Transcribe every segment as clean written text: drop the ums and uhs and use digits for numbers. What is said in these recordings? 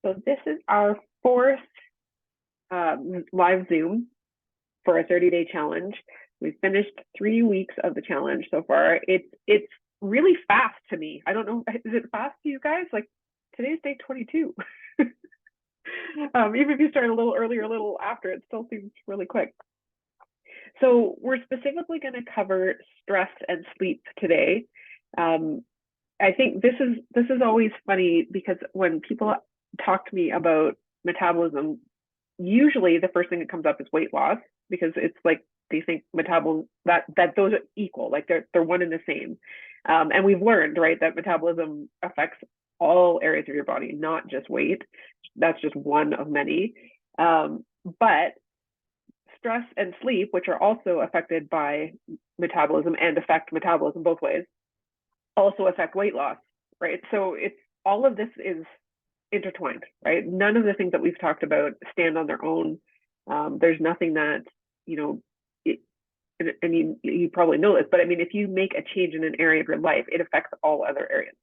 So this is our fourth live Zoom for a 30-day challenge. We've finished 3 weeks of the challenge so far. It's really fast to me. I don't know, is it fast to you guys? Like today's day 22. Even if you start a little earlier, a little after, it still seems really quick. So we're specifically going to cover stress and sleep today. I think this is always funny because when people talk to me about metabolism, usually the first thing that comes up is weight loss, because it's like they think metabolism that those are equal, like they're one and the same. And we've learned, right, that metabolism affects all areas of your body, not just weight. That's just one of many. But stress and sleep, which are also affected by metabolism and affect metabolism both ways, also affect weight loss, right? So it's all of this is intertwined, right? None of the things that we've talked about stand on their own. There's nothing that, I mean, you probably know this, but I mean, if you make a change in an area of your life, it affects all other areas,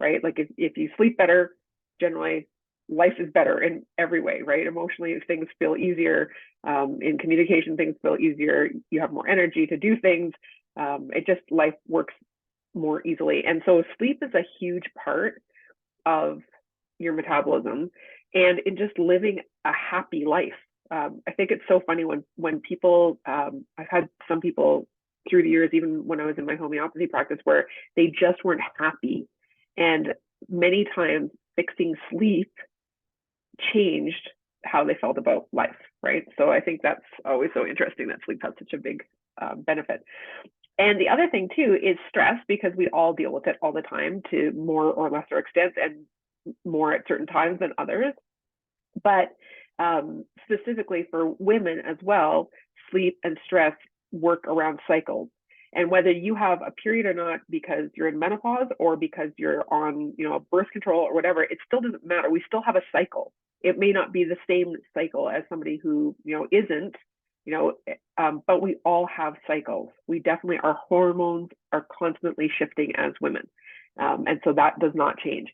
right? Like if you sleep better, generally life is better in every way, right? Emotionally, things feel easier. In communication, things feel easier. You have more energy to do things. Life works more easily. And so sleep is a huge part of your metabolism and in just living a happy life. I think it's so funny when people, I've had some people through the years, even when I was in my homeopathy practice, where they just weren't happy. And many times fixing sleep changed how they felt about life, right? So I think that's always so interesting that sleep has such a big benefit. And the other thing too is stress, because we all deal with it all the time to more or lesser extent and more at certain times than others. But specifically for women as well, sleep and stress work around cycles. And whether you have a period or not because you're in menopause or because you're on, birth control or whatever, it still doesn't matter. We still have a cycle. It may not be the same cycle as somebody who, isn't, but we all have cycles. We definitely, our hormones are constantly shifting as women. And so that does not change.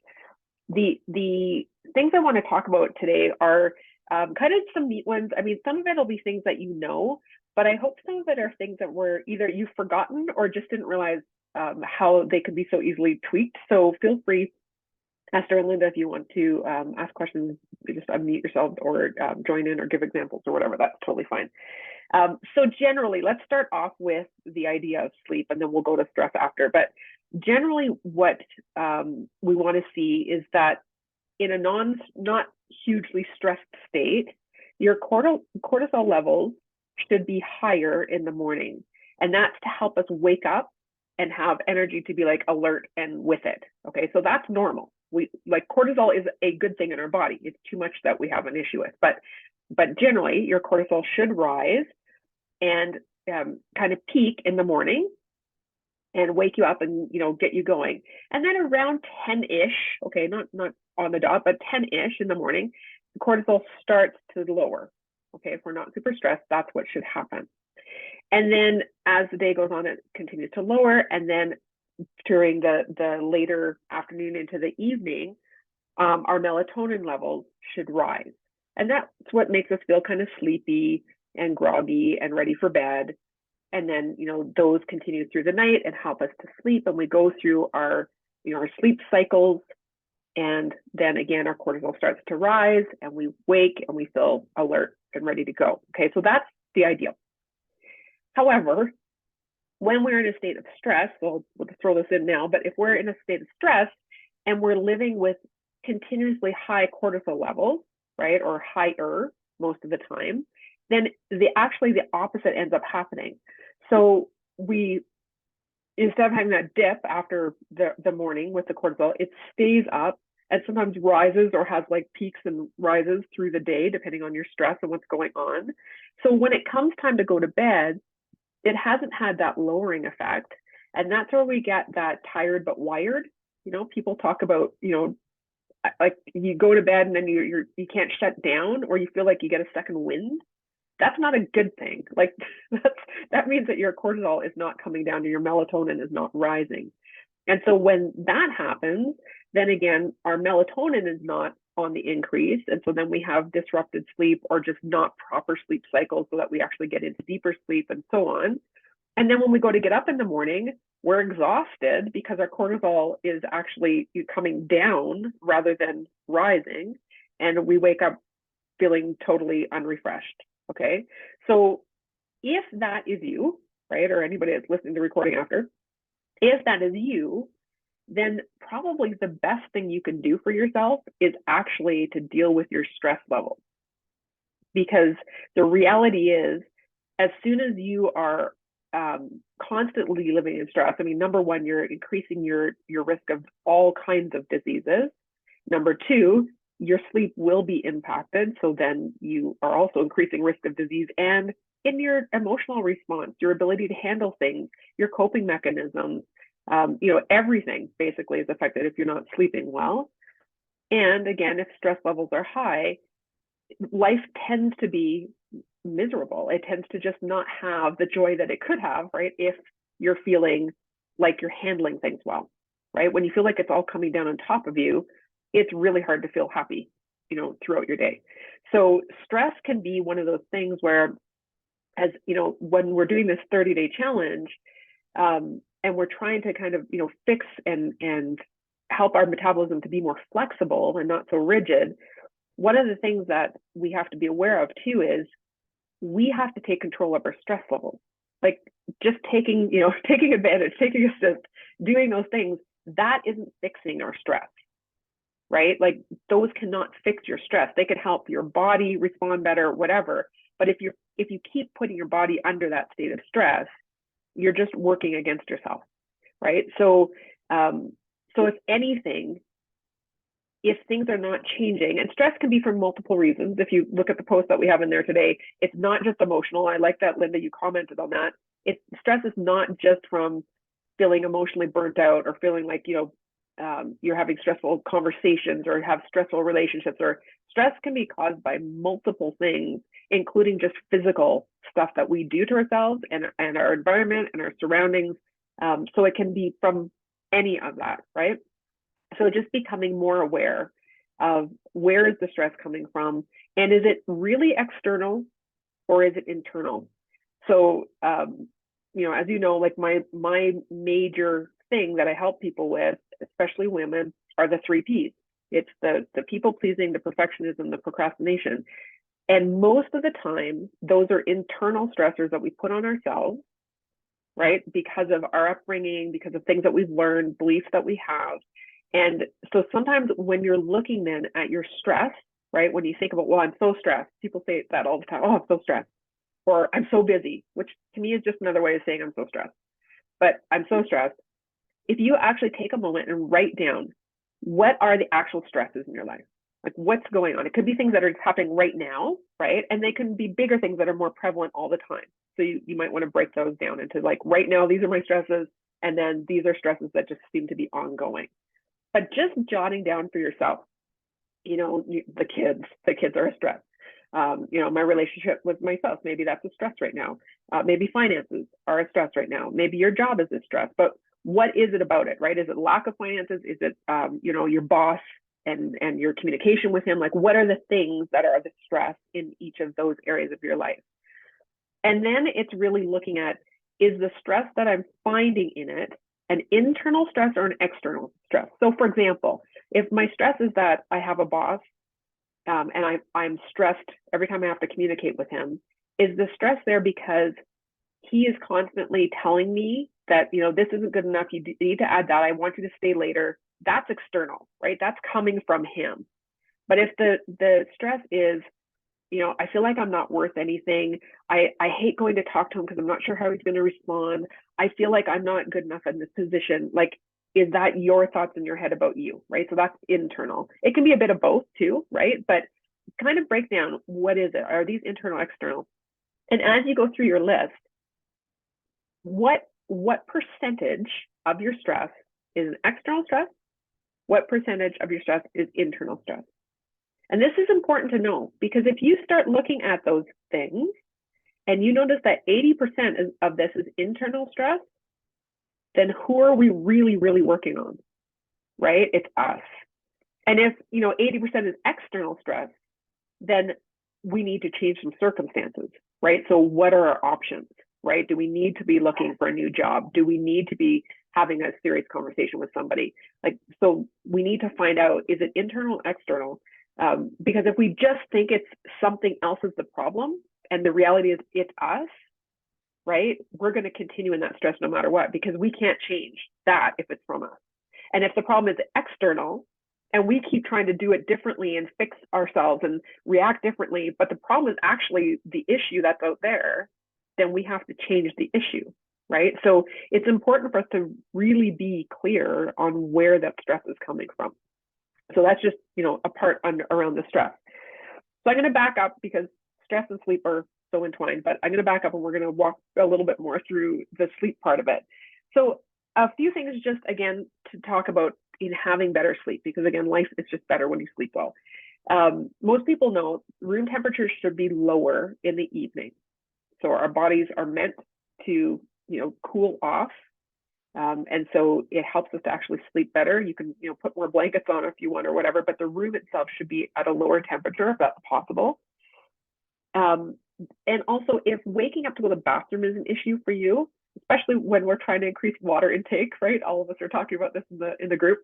The things I want to talk about today are kind of some neat ones. I mean, some of it will be things that you know, but I hope some of it are things that were either you've forgotten or just didn't realize how they could be so easily tweaked. So feel free, Esther and Linda, if you want to ask questions, just unmute yourselves or join in or give examples or whatever, that's totally fine. So generally, let's start off with the idea of sleep and then we'll go to stress after. But generally what we want to see is that in a not hugely stressed state, your cortisol levels should be higher in the morning. And that's to help us wake up and have energy to be like alert and with it. Okay, so that's normal. Cortisol is a good thing in our body. It's too much that we have an issue with. But generally, your cortisol should rise and kind of peak in the morning and wake you up and get you going. And then around 10-ish, okay, not on the dot, but 10-ish in the morning, the cortisol starts to lower. Okay, if we're not super stressed, that's what should happen. And then as the day goes on, it continues to lower. And then during the later afternoon into the evening, our melatonin levels should rise. And that's what makes us feel kind of sleepy and groggy and ready for bed. And then, those continue through the night and help us to sleep. And we go through our sleep cycles. And then again, our cortisol starts to rise and we wake and we feel alert and ready to go. Okay, so that's the ideal. However, when we're in a state of stress, so we'll throw this in now, but if we're in a state of stress and we're living with continuously high cortisol levels, right, or higher most of the time, then the opposite ends up happening. So we, instead of having that dip after the morning with the cortisol, it stays up and sometimes rises or has like peaks and rises through the day, depending on your stress and what's going on. So when it comes time to go to bed, it hasn't had that lowering effect. And that's where we get that tired but wired. People talk about, like you go to bed and then you can't shut down, or you feel like you get a second wind. That's not a good thing. Like that means that your cortisol is not coming down and your melatonin is not rising. And so when that happens, then again, our melatonin is not on the increase. And so then we have disrupted sleep or just not proper sleep cycles so that we actually get into deeper sleep and so on. And then when we go to get up in the morning, we're exhausted because our cortisol is actually coming down rather than rising. And we wake up feeling totally unrefreshed. Okay. So if that is you, right, or anybody that's listening to the recording after, if that is you, then probably the best thing you can do for yourself is actually to deal with your stress level. Because the reality is, as soon as you are constantly living in stress, I mean, number one, you're increasing your risk of all kinds of diseases. Number two, your sleep will be impacted. So then you are also increasing risk of disease, and in your emotional response, your ability to handle things, your coping mechanisms, everything basically is affected if you're not sleeping well. And again, if stress levels are high, life tends to be miserable. It tends to just not have the joy that it could have, right? If you're feeling like you're handling things well, right? When you feel like it's all coming down on top of you, it's really hard to feel happy, throughout your day. So stress can be one of those things where, as when we're doing this 30-day challenge, and we're trying to kind of, fix and help our metabolism to be more flexible and not so rigid, one of the things that we have to be aware of too is we have to take control of our stress levels. Like just taking advantage, taking assist, doing those things, that isn't fixing our stress, right? Like those cannot fix your stress. They can help your body respond better, whatever. But if you keep putting your body under that state of stress, you're just working against yourself, right? So if anything, if things are not changing, and stress can be for multiple reasons. If you look at the post that we have in there today, it's not just emotional. I like that, Linda, you commented on that. Stress is not just from feeling emotionally burnt out or feeling like, you're having stressful conversations or have stressful relationships, or stress can be caused by multiple things, including just physical stuff that we do to ourselves and our environment and our surroundings. So it can be from any of that, right? So just becoming more aware of where is the stress coming from, and is it really external or is it internal? So, as you know, like my major thing that I help people with, especially women, are the 3 Ps. It's the people pleasing, the perfectionism, the procrastination. And most of the time, those are internal stressors that we put on ourselves, right? Because of our upbringing, because of things that we've learned, beliefs that we have. And so sometimes when you're looking then at your stress, right? When you think about, well, I'm so stressed, people say that all the time, oh, I'm so stressed, or I'm so busy, which to me is just another way of saying I'm so stressed. But I'm so stressed. If you actually take a moment and write down, what are the actual stresses in your life? Like what's going on? It could be things that are happening right now, right? And they can be bigger things that are more prevalent all the time. So you might want to break those down into like, right now, these are my stresses. And then these are stresses that just seem to be ongoing. But just jotting down for yourself, the kids are a stress. My relationship with my spouse, maybe that's a stress right now. Maybe finances are a stress right now. Maybe your job is a stress, but what is it about it, right? Is it lack of finances? Is it, your boss and your communication with him? Like, what are the things that are the stress in each of those areas of your life? And then it's really looking at, is the stress that I'm finding in it an internal stress or an external stress? So for example, if my stress is that I have a boss and I'm stressed every time I have to communicate with him, is the stress there because he is constantly telling me that, this isn't good enough, you need to add that, I want you to stay later? That's external, right? That's coming from him. But if the stress is, I feel like I'm not worth anything. I hate going to talk to him because I'm not sure how he's going to respond. I feel like I'm not good enough in this position. Like, is that your thoughts in your head about you, right? So that's internal. It can be a bit of both too, right? But kind of break down, what is it? Are these internal, external? And as you go through your list, what percentage of your stress is an external stress? What percentage of your stress is internal stress? And this is important to know, because if you start looking at those things and you notice that 80% of this is internal stress, then who are we really, really working on, right? It's us. And if, 80% is external stress, then we need to change some circumstances, right? So what are our options, right? Do we need to be looking for a new job? Do we need to be having a serious conversation with somebody? Like, so we need to find out, is it internal, external? Because if we just think it's something else is the problem, and the reality is it's us, right? We're going to continue in that stress no matter what, because we can't change that if it's from us. And if the problem is external, and we keep trying to do it differently and fix ourselves and react differently, but the problem is actually the issue that's out there, then we have to change the issue, right? So it's important for us to really be clear on where that stress is coming from. So that's just, a part around the stress. So I'm going to back up because stress and sleep are so entwined, but I'm going to back up and we're going to walk a little bit more through the sleep part of it. So a few things just, again, to talk about in having better sleep, because again, life is just better when you sleep well. Most people know room temperature should be lower in the evening. So our bodies are meant to, cool off. And so it helps us to actually sleep better. You can, put more blankets on if you want or whatever, but the room itself should be at a lower temperature if that's possible. And also, if waking up to go to the bathroom is an issue for you, especially when we're trying to increase water intake, right? All of us are talking about this in the group.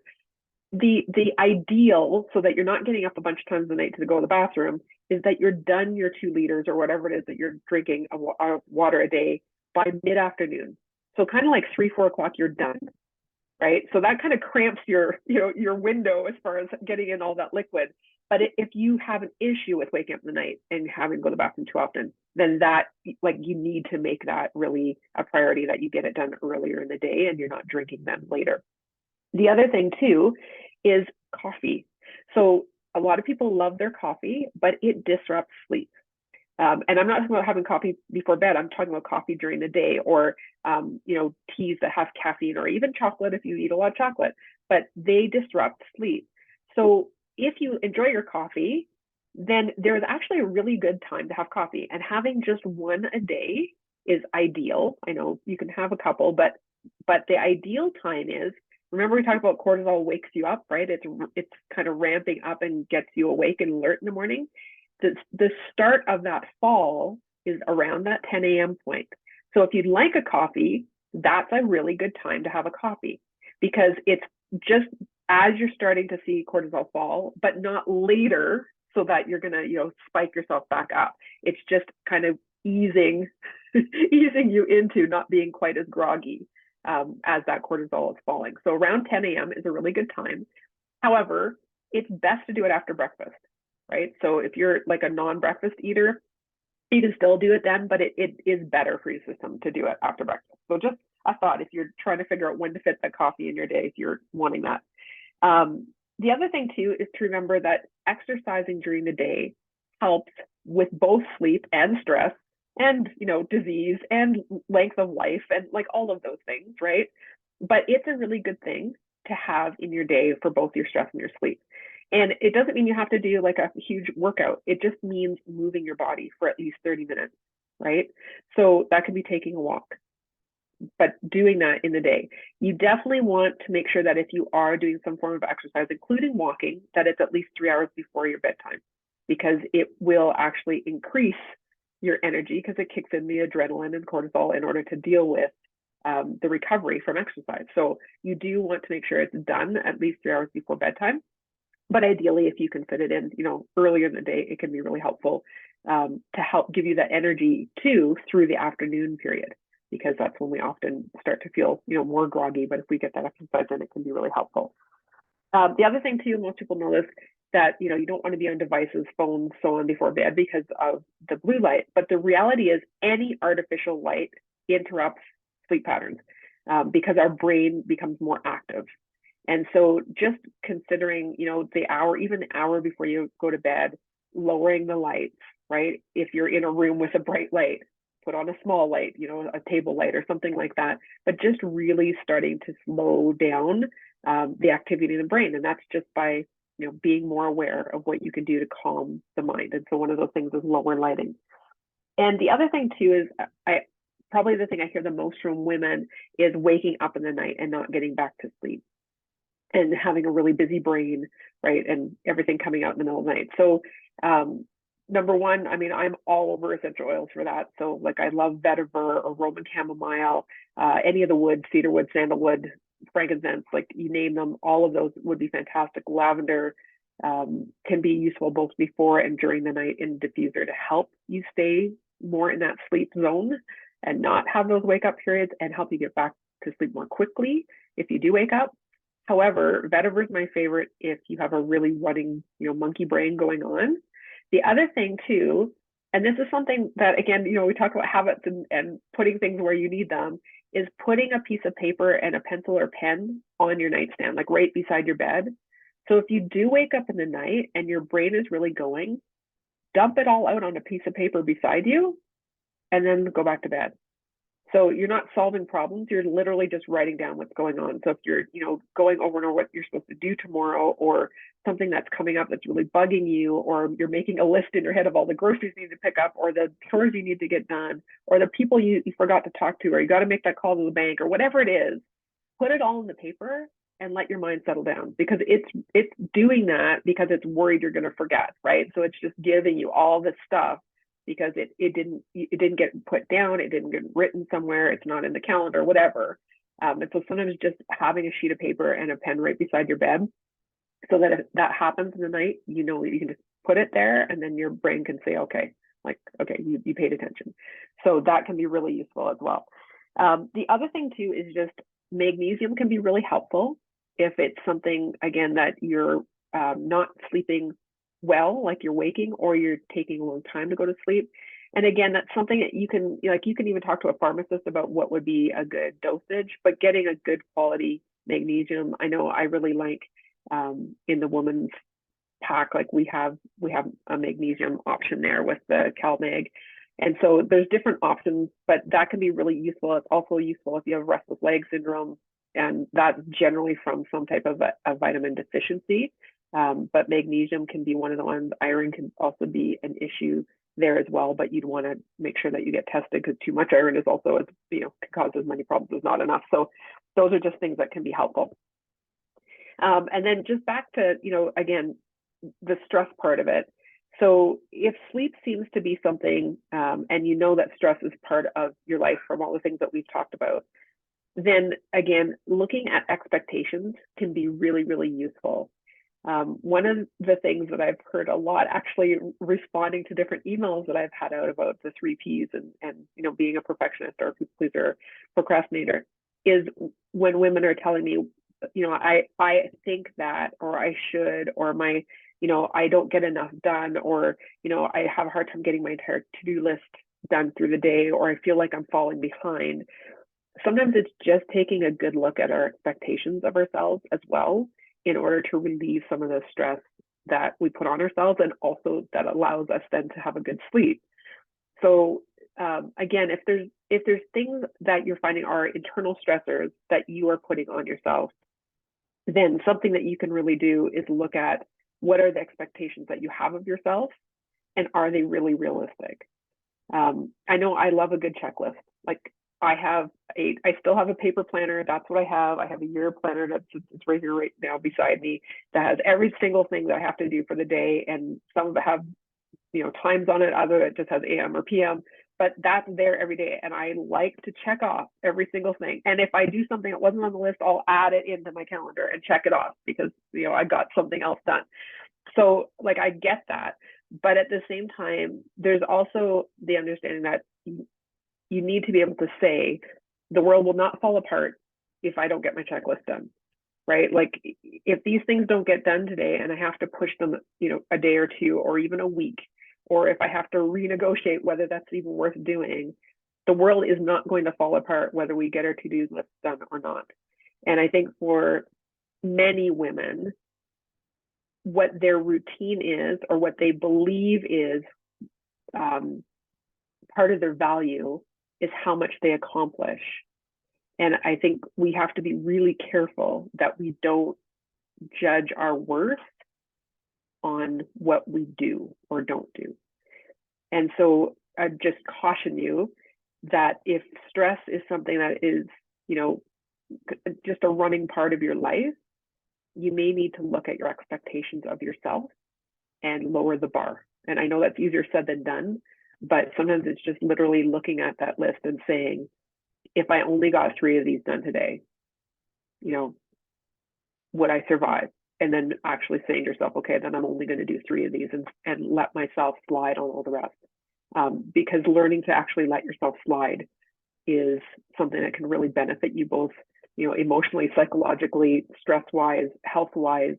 The ideal, so that you're not getting up a bunch of times a night to go to the bathroom, is that you're done your 2 liters or whatever it is that you're drinking of water a day by mid-afternoon. So kind of like 3-4 o'clock, you're done, right? So that kind of cramps your window as far as getting in all that liquid. But if you have an issue with waking up in the night and having to go to the bathroom too often, then that, like, you need to make that really a priority, that you get it done earlier in the day and you're not drinking them later. The other thing too is coffee. So a lot of people love their coffee, but it disrupts sleep. And I'm not talking about having coffee before bed. I'm talking about coffee during the day, or teas that have caffeine, or even chocolate if you eat a lot of chocolate, but they disrupt sleep. So if you enjoy your coffee, then there's actually a really good time to have coffee. And having just one a day is ideal. I know you can have a couple, but the ideal time is, remember we talked about cortisol wakes you up, right? It's kind of ramping up and gets you awake and alert in the morning. The start of that fall is around that 10 a.m. point. So if you'd like a coffee, that's a really good time to have a coffee, because it's just as you're starting to see cortisol fall, but not later, so that you're going to, spike yourself back up. It's just kind of easing you into not being quite as groggy as that cortisol is falling. So around 10 a.m. is a really good time. However, it's best to do it after breakfast, right? So if you're like a non-breakfast eater, you can still do it then, but it is better for your system to do it after breakfast. So just a thought, if you're trying to figure out when to fit that coffee in your day, if you're wanting that. The other thing too is to remember that exercising during the day helps with both sleep and stress and, disease and length of life and like all of those things, right? But it's a really good thing to have in your day for both your stress and your sleep. And it doesn't mean you have to do like a huge workout. It just means moving your body for at least 30 minutes, right? So that could be taking a walk, but doing that in the day. You definitely want to make sure that if you are doing some form of exercise, including walking, that it's at least 3 hours before your bedtime, because it will actually increase your energy, because it kicks in the adrenaline and cortisol in order to deal with the recovery from exercise. So you do want to make sure it's done at least 3 hours before bedtime. But ideally, if you can fit it in, earlier in the day, it can be really helpful to help give you that energy too through the afternoon period, because that's when we often start to feel, more groggy. But if we get that exercise in, it can be really helpful. The other thing too, most people know this, that, you don't want to be on devices, phones, so on before bed because of the blue light. But the reality is any artificial light interrupts sleep patterns because our brain becomes more active. And so just considering, even the hour before you go to bed, lowering the lights, right? If you're in a room with a bright light, put on a small light, a table light or something like that, but just really starting to slow down the activity in the brain. And that's just by, being more aware of what you can do to calm the mind. And so one of those things is lower lighting. And the other thing too is probably the thing I hear the most from women is waking up in the night and not getting back to sleep. and having a really busy brain, right? And everything coming out in the middle of the night. So, number one, I mean, I'm all over essential oils for that. So, like, I love vetiver or Roman chamomile, any of the wood, cedar wood, sandalwood, frankincense, like you name them, all of those would be fantastic. Lavender can be useful both before and during the night in diffuser to help you stay more in that sleep zone and not have those wake up periods and help you get back to sleep more quickly if you do wake up. However, vetiver is my favorite if you have a really running, monkey brain going on. The other thing too, and this is something that again, we talk about habits and putting things where you need them, is putting a piece of paper and a pencil or pen on your nightstand, like right beside your bed. So if you do wake up in the night and your brain is really going, dump it all out on a piece of paper beside you and then go back to bed. So you're not solving problems, you're literally just writing down what's going on. So if you're, going over and over what you're supposed to do tomorrow, or something that's coming up that's really bugging you, or you're making a list in your head of all the groceries you need to pick up, or the chores you need to get done, or the people you forgot to talk to, or you got to make that call to the bank, or whatever it is, put it all in the paper and let your mind settle down, because it's doing that because it's worried you're going to forget, right? So it's just giving you all this stuff because it didn't get put down, it didn't get written somewhere, it's not in the calendar, whatever. And so sometimes just having a sheet of paper and a pen right beside your bed, so that if that happens in the night, you can just put it there, and then your brain can say, okay, you paid attention. So that can be really useful as well. The other thing too is just magnesium can be really helpful if it's something, again, that you're not sleeping well, like you're waking, or you're taking a long time to go to sleep. And again, that's something that you can even talk to a pharmacist about what would be a good dosage, but getting a good quality magnesium. I know I really like in the woman's pack, like we have a magnesium option there with the CalMag. And so there's different options, but that can be really useful. It's also useful if you have restless leg syndrome, and that's generally from some type of a vitamin deficiency. But magnesium can be one of the ones. Iron can also be an issue there as well, but you'd want to make sure that you get tested, because too much iron is also, can cause as many problems as not enough. So those are just things that can be helpful. And then just back to, again, the stress part of it. So if sleep seems to be something, and that stress is part of your life from all the things that we've talked about, then again, looking at expectations can be really, really useful. One of the things that I've heard a lot, actually responding to different emails that I've had out about the 3Ps and being a perfectionist or a people pleaser, procrastinator, is when women are telling me, I think that, or I should, or my, I don't get enough done, or, I have a hard time getting my entire to-do list done through the day, or I feel like I'm falling behind. Sometimes it's just taking a good look at our expectations of ourselves as well, in order to relieve some of the stress that we put on ourselves, and also that allows us then to have a good sleep. So again, if there's things that you're finding are internal stressors that you are putting on yourself, then something that you can really do is look at what are the expectations that you have of yourself, and are they really realistic? I know I love a good checklist. Like I still have a paper planner. That's what I have. I have a year planner it's right here right now beside me, that has every single thing that I have to do for the day. And some of it have, times on it, other it just has AM or PM, but that's there every day. And I like to check off every single thing. And if I do something that wasn't on the list, I'll add it into my calendar and check it off, because, I got something else done. So like, I get that. But at the same time, there's also the understanding that you need to be able to say, the world will not fall apart if I don't get my checklist done, right? Like if these things don't get done today and I have to push them, a day or two, or even a week, or if I have to renegotiate whether that's even worth doing, the world is not going to fall apart whether we get our to-do list done or not. And I think for many women, what their routine is, or what they believe is part of their value, is how much they accomplish. And I think we have to be really careful that we don't judge our worth on what we do or don't do. And so I just caution you that if stress is something that is, just a running part of your life, you may need to look at your expectations of yourself and lower the bar. And I know that's easier said than done, but sometimes it's just literally looking at that list and saying, if I only got 3 of these done today, would I survive? And then actually saying to yourself, okay, then I'm only going to do 3 of these and let myself slide on all the rest. Because learning to actually let yourself slide is something that can really benefit you both, emotionally, psychologically, stress-wise, health-wise,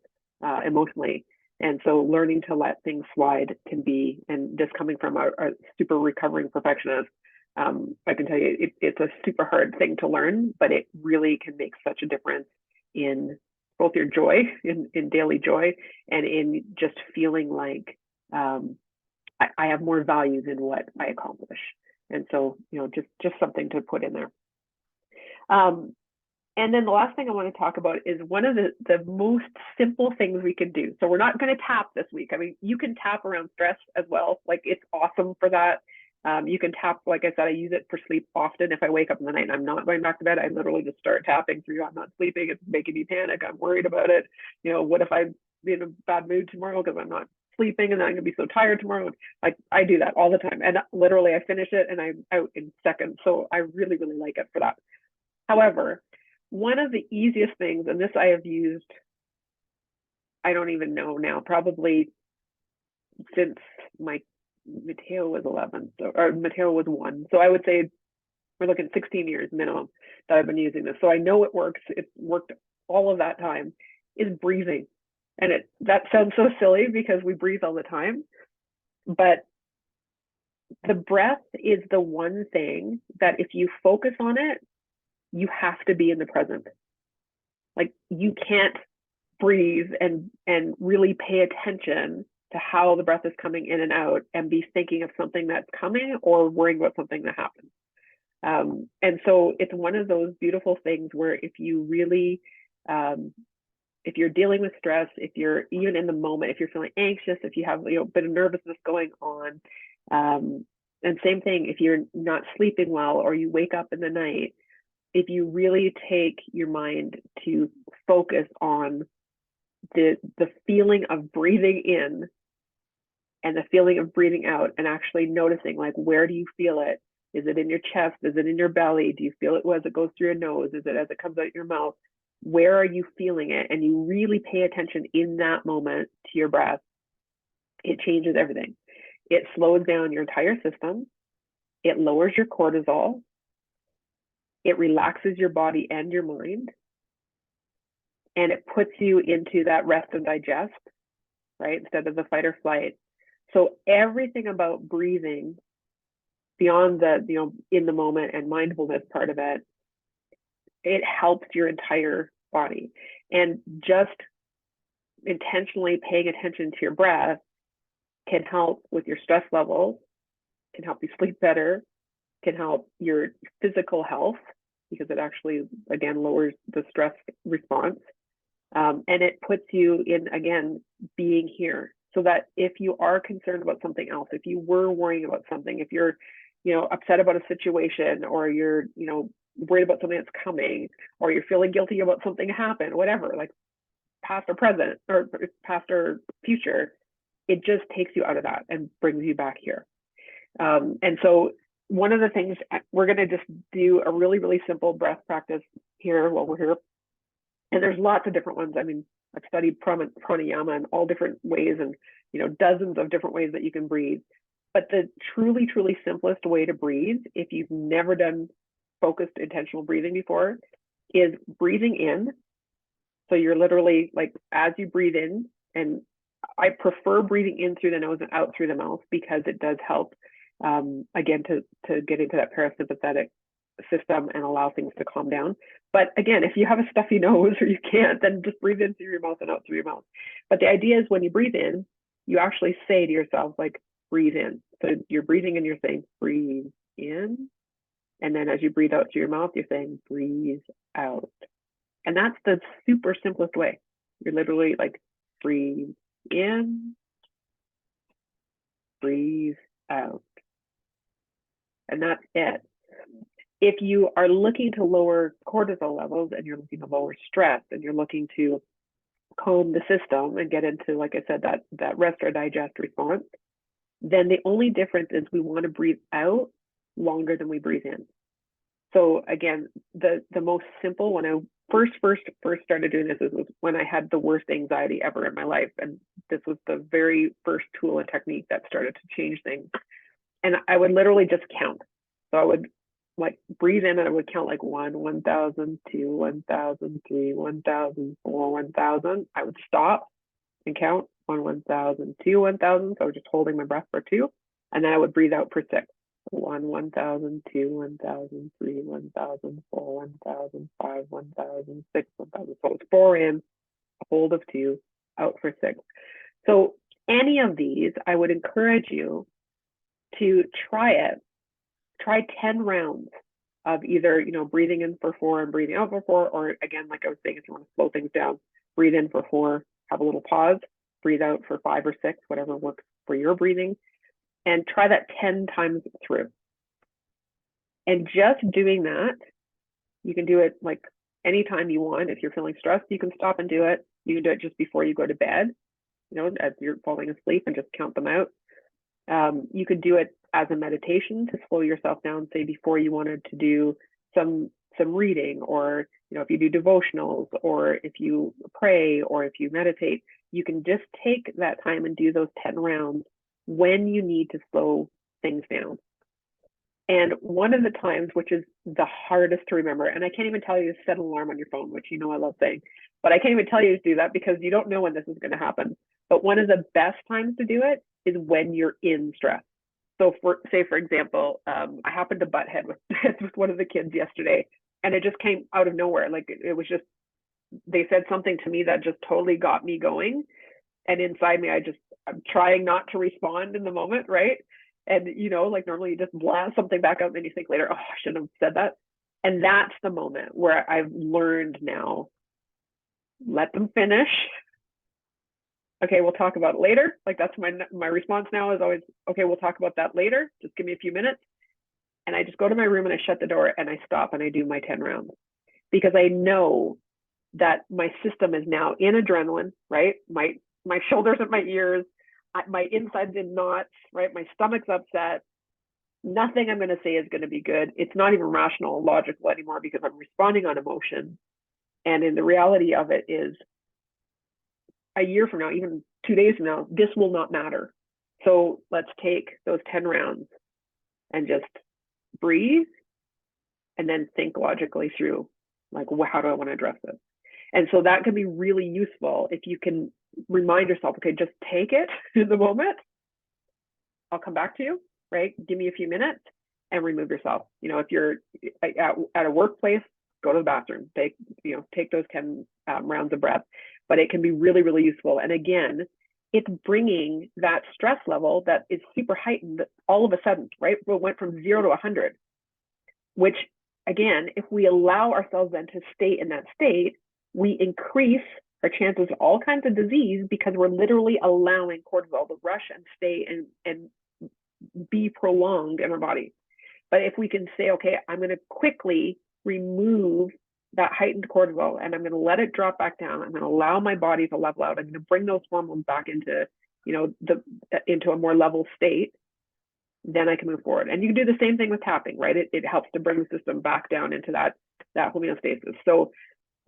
emotionally. And so learning to let things slide can be, and just coming from a super recovering perfectionist, I can tell you it's a super hard thing to learn, but it really can make such a difference in both your joy, in daily joy, and in just feeling like I have more value than what I accomplish. And so, just something to put in there. And then the last thing I want to talk about is one of the most simple things we can do. So we're not going to tap this week. I mean, you can tap around stress as well. Like, it's awesome for that. You can tap, like I said, I use it for sleep often. If I wake up in the night and I'm not going back to bed, I literally just start tapping through. I'm not sleeping. It's making me panic. I'm worried about it. What if I'm in a bad mood tomorrow because I'm not sleeping and then I'm going to be so tired tomorrow? Like, I do that all the time. And literally I finish it and I'm out in seconds. So I really, really like it for that. However, one of the easiest things, and this I have used, I don't even know now, probably since Mateo was 11, or Mateo was 1. So I would say we're looking at 16 years minimum that I've been using this. So I know it works. It's worked all of that time, is breathing. And that sounds so silly because we breathe all the time, but the breath is the one thing that if you focus on it, you have to be in the present. Like, you can't breathe and really pay attention to how the breath is coming in and out and be thinking of something that's coming or worrying about something that happened. And so it's one of those beautiful things where if you really, if you're dealing with stress, if you're even in the moment, if you're feeling anxious, if you have a bit of nervousness going on, and same thing, if you're not sleeping well or you wake up in the night, if you really take your mind to focus on the feeling of breathing in and the feeling of breathing out, and actually noticing, like, where do you feel it? Is it in your chest? Is it in your belly? Do you feel it as it goes through your nose? Is it as it comes out your mouth? Where are you feeling it? And you really pay attention in that moment to your breath. It changes everything. It slows down your entire system. It lowers your cortisol. It relaxes your body and your mind. And it puts you into that rest and digest, right? Instead of the fight or flight. So everything about breathing, beyond the, in the moment and mindfulness part of it, it helps your entire body. And just intentionally paying attention to your breath can help with your stress levels, can help you sleep better, can help your physical health, because it actually, again, lowers the stress response. And it puts you in, again, being here, so that if you are concerned about something else, if you were worrying about something, if you're, upset about a situation, or you're, worried about something that's coming, or you're feeling guilty about something happened, whatever, like past or present, or past or future, it just takes you out of that and brings you back here. And so one of the things, we're going to just do a really, really simple breath practice here while we're here. And there's lots of different ones. I mean, I've studied pranayama in all different ways, and dozens of different ways that you can breathe. But the truly, truly simplest way to breathe, if you've never done focused intentional breathing before, is breathing in. So you're literally, like, as you breathe in, and I prefer breathing in through the nose and out through the mouth, because it does help, again, to get into that parasympathetic system and allow things to calm down. But again, if you have a stuffy nose or you can't, then just breathe in through your mouth and out through your mouth. But the idea is, when you breathe in, you actually say to yourself, like, breathe in. So you're breathing in, you're saying breathe in. And then as you breathe out through your mouth, you're saying breathe out. And that's the super simplest way. You're literally like, breathe in, breathe out. And that's it. If you are looking to lower cortisol levels, and you're looking to lower stress, and you're looking to calm the system and get into, like I said, that rest or digest response, then the only difference is we want to breathe out longer than we breathe in. So again, the most simple, when I first started doing this, was when I had the worst anxiety ever in my life, and this was the very first tool and technique that started to change things. And I would literally just count. So I would like breathe in and I would count like 1,000, 2, 1,000, 3, 1,000, 4, 1,000. I would stop and count 1,000, 2, 1,000. So I was just holding my breath for 2, and then I would breathe out for 6. 1,000, 2, 1,000, 3, 1,000, 4, 1,000, 5, 1,000, 6, 1,000. So it's 4 in, a hold of 2, out for 6. So any of these, I would encourage you to try it. Try 10 rounds of either, breathing in for 4 and breathing out for 4, or again, like I was saying, if you want to slow things down, breathe in for 4, have a little pause, breathe out for 5 or 6, whatever works for your breathing, and try that 10 times through. And just doing that, you can do it like anytime you want. If you're feeling stressed, you can stop and do it. You can do it just before you go to bed, as you're falling asleep, and just count them out. You could do it as a meditation to slow yourself down, say before you wanted to do some reading, or if you do devotionals, or if you pray, or if you meditate, you can just take that time and do those 10 rounds when you need to slow things down. And one of the times, which is the hardest to remember, and I can't even tell you to set an alarm on your phone, which I love saying, but I can't even tell you to do that because you don't know when this is going to happen. But one of the best times to do it is when you're in stress. So for example, I happened to butt head with one of the kids yesterday, and it just came out of nowhere. Like it was just, they said something to me that just totally got me going. And inside me, I'm trying not to respond in the moment, right? And, like normally you just blast something back out and then you think later, oh, I shouldn't have said that. And that's the moment where I've learned now, let them finish. Okay, we'll talk about it later. Like that's my response now is always, okay, we'll talk about that later. Just give me a few minutes. And I just go to my room and I shut the door and I stop and I do my 10 rounds, because I know that my system is now in adrenaline, right? My shoulders and my ears, my insides in knots, right? My stomach's upset. Nothing I'm going to say is going to be good. It's not even rational or logical anymore because I'm responding on emotion. And in the reality of it is, a year from now, even 2 days from now, this will not matter. So let's take those 10 rounds and just breathe and then think logically through, like, how do I want to address this? And so that can be really useful if you can remind yourself, okay, just take it in the moment. I'll come back to you, right? Give me a few minutes and remove yourself. If you're at a workplace, go to the bathroom, take those 10 rounds of breath. But it can be really, really useful. And again, it's bringing that stress level that is super heightened all of a sudden, right? We went from 0 to 100, which again, if we allow ourselves then to stay in that state, we increase our chances of all kinds of disease because we're literally allowing cortisol to rush and stay and be prolonged in our body. But if we can say, okay, I'm going to quickly remove that heightened cortisol and I'm going to let it drop back down. I'm going to allow my body to level out. I'm going to bring those hormones back into, into a more level state. Then I can move forward. And you can do the same thing with tapping, right? It helps to bring the system back down into that homeostasis. So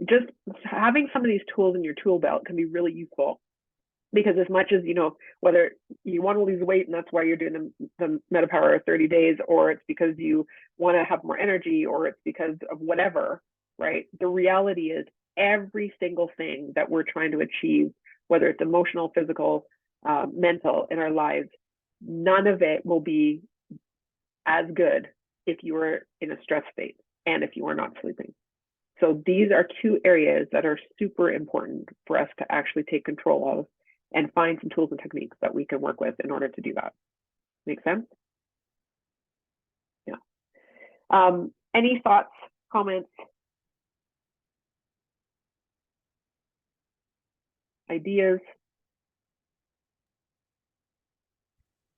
just having some of these tools in your tool belt can be really useful, because as much as, whether you want to lose weight and that's why you're doing the MetaPower 30 days, or it's because you want to have more energy, or it's because of whatever, right? The reality is every single thing that we're trying to achieve, whether it's emotional, physical, mental in our lives, none of it will be as good if you were in a stress state and if you are not sleeping. So these are 2 areas that are super important for us to actually take control of and find some tools and techniques that we can work with in order to do that. Make sense? Yeah. Any thoughts, comments, ideas?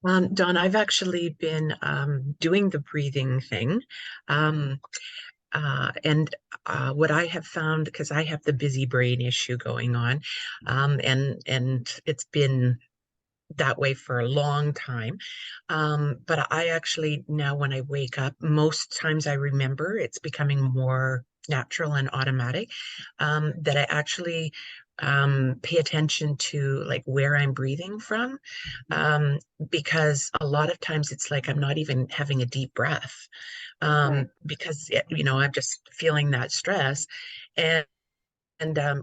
Dawn, I've actually been doing the breathing thing. And what I have found, because I have the busy brain issue going on, and it's been that way for a long time. But I actually now, when I wake up, most times I remember it's becoming more natural and automatic, that I actually pay attention to like where I'm breathing from, um, because a lot of times it's like I'm not even having a deep breath, Right. because I'm just feeling that stress. And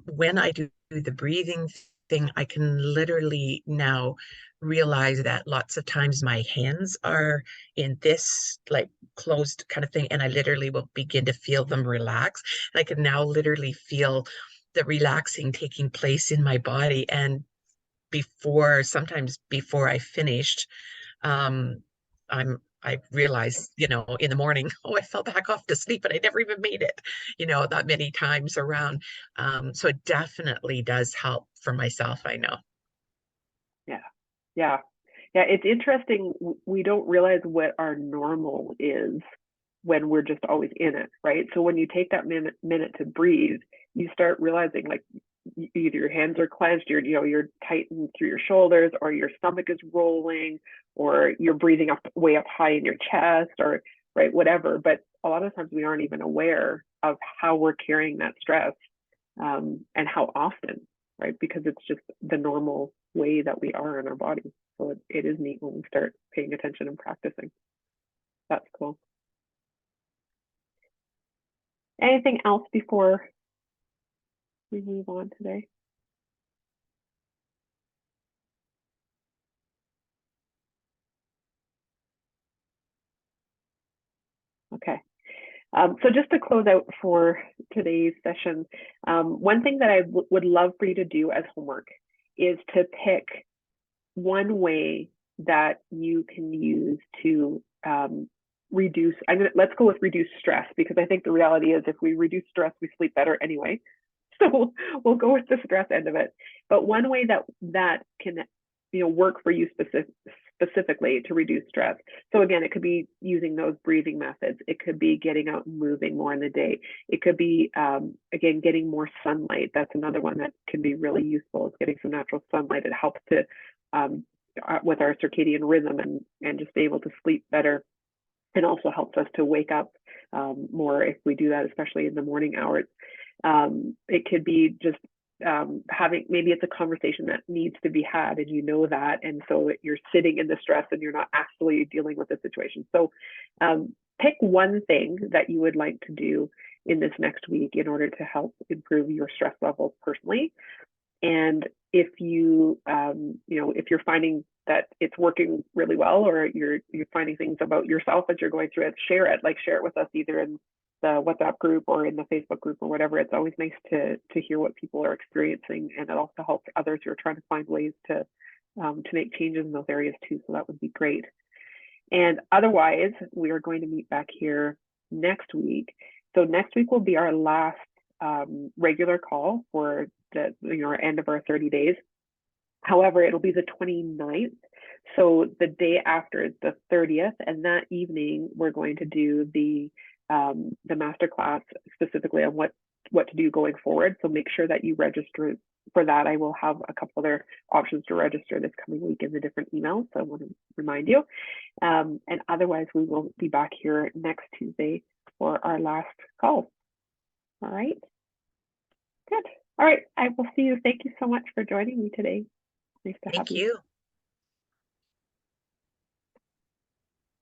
when I do the breathing thing, I can literally now realize that lots of times my hands are in this like closed kind of thing, and I literally will begin to feel them relax. And I can now literally feel the relaxing taking place in my body. And sometimes before I finished, um, I realized, in the morning, oh, I fell back off to sleep and I never even made it, that many times around. So it definitely does help for myself, I know. Yeah. Yeah. Yeah. It's interesting. We don't realize what our normal is when we're just always in it, right? So when you take that minute to breathe, you start realizing like either your hands are clenched, you're tightened through your shoulders, or your stomach is rolling, or you're breathing up way up high in your chest, or right, whatever. But a lot of times we aren't even aware of how we're carrying that stress, and how often, right? Because it's just the normal way that we are in our body. So it is neat when we start paying attention and practicing. That's cool. Anything else before we move on today? Okay. So just to close out for today's session, one thing that I would love for you to do as homework is to pick one way that you can use to reduce. Let's go with reduce stress, because I think the reality is if we reduce stress, we sleep better anyway. So we'll go with the stress end of it. But one way that can work for you specifically to reduce stress. So again, it could be using those breathing methods. It could be getting out and moving more in the day. It could be again getting more sunlight. That's another one that can be really useful. Is getting some natural sunlight. It helps to um, with our circadian rhythm and just be able to sleep better. It also helps us to wake up more if we do that, especially in the morning hours. It could be just having, maybe it's a conversation that needs to be had and you know that, and so you're sitting in the stress and you're not actually dealing with the situation. So pick one thing that you would like to do in this next week in order to help improve your stress levels personally. And if if you're finding that it's working really well, or you're finding things about yourself as you're going through it, share it with us either in the WhatsApp group or in the Facebook group or whatever. It's always nice to hear what people are experiencing, and it also helps others who are trying to find ways to make changes in those areas too. So that would be great. And otherwise, we are going to meet back here next week. So next week will be our last regular call for the our end of our 30 days. However, it'll be the 29th. So the day after is the 30th, and that evening we're going to do the masterclass specifically on what to do going forward. So make sure that you register for that. I will have a couple other options to register this coming week in the different emails, so I want to remind you. And otherwise, we will be back here next Tuesday for our last call. All right. Good. All right. I will see you. Thank you so much for joining me today. Nice to have Thank you. you.